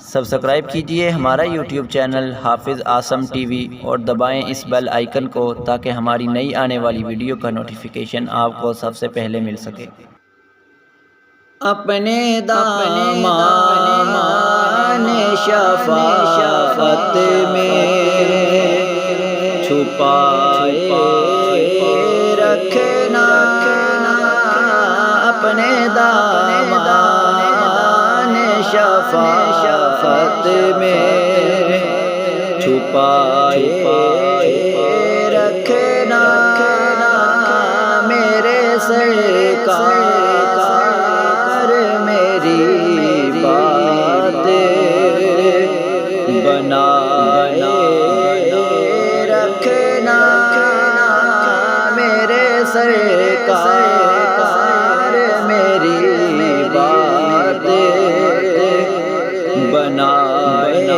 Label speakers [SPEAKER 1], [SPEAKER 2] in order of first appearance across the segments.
[SPEAKER 1] Subscribe کیجئے ہمارا YouTube channel حافظ عاصم ٹی وی اور دبائیں اس بیل آئیکن کو تاکہ ہماری نئی آنے والی ویڈیو کا نوٹیفیکیشن آپ کو سب سے پہلے مل سکے۔
[SPEAKER 2] اپنے دامان شفاعت میں چھپائے رکھنا، اپنے دامان شفاعت میں چھپائے رکھنا، میرے سرکار میری بات بنائے رکھنا، میرے سرکار میری بات بنائے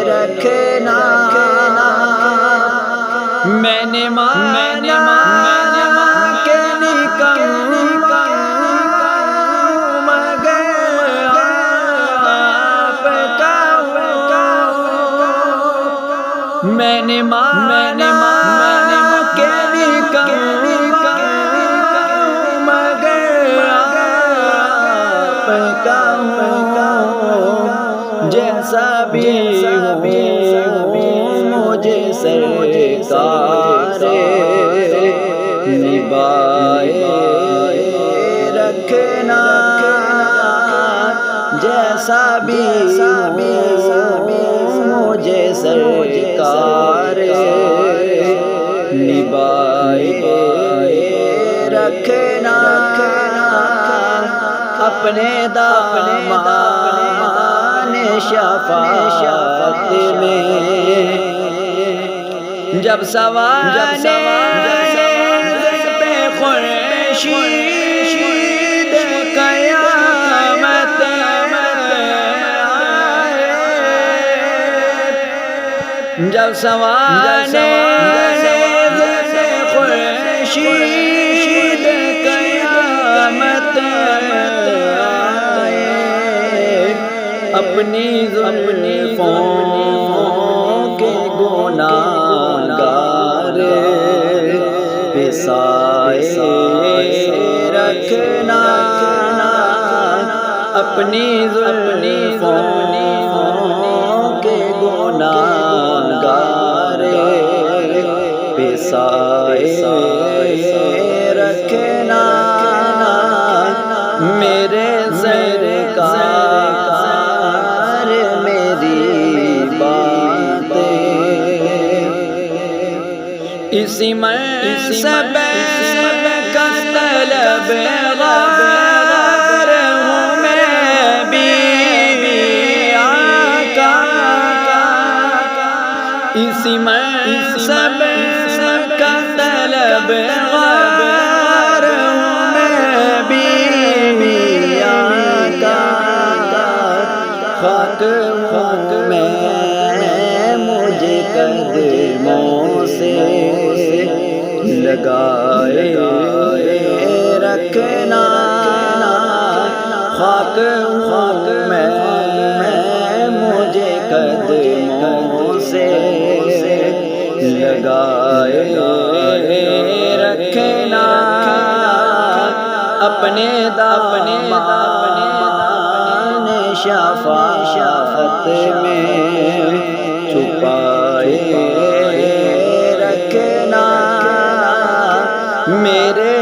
[SPEAKER 2] رکھنا۔ میں نے مانا کہ نکم مگر آپ کا ہوں، میں نے مانا کہ نکم مگر آپ کا ہوں، جیسا بھی مجھے سرکار نبھائے رکھنا، جیسا بھی مجھے سرکار نبھائے رکھنا، اپنے دامان شفاعت میں جب سوال پہ خورشید قیامت آئے، جب سوال خورشید قیامت آئے، اپنی زلفوں کے گناہگار پہ سایہ رکھنا، اپنی زلفوں کے گناہگار پہ سایہ رکھنا، میرے سرکار میری بات اسی منصب کا طلبگار ہوں میں بھی آقا، اسی منصب کا طلبگار ہوں میں بھی آقا، خاک میں مجھے قدموں سے لگائے رکھنا، خاک میں مجھے قدموں سے لگائے رکھنا، اپنے دامان شفاعت میں چھپائے رکھنا، میرے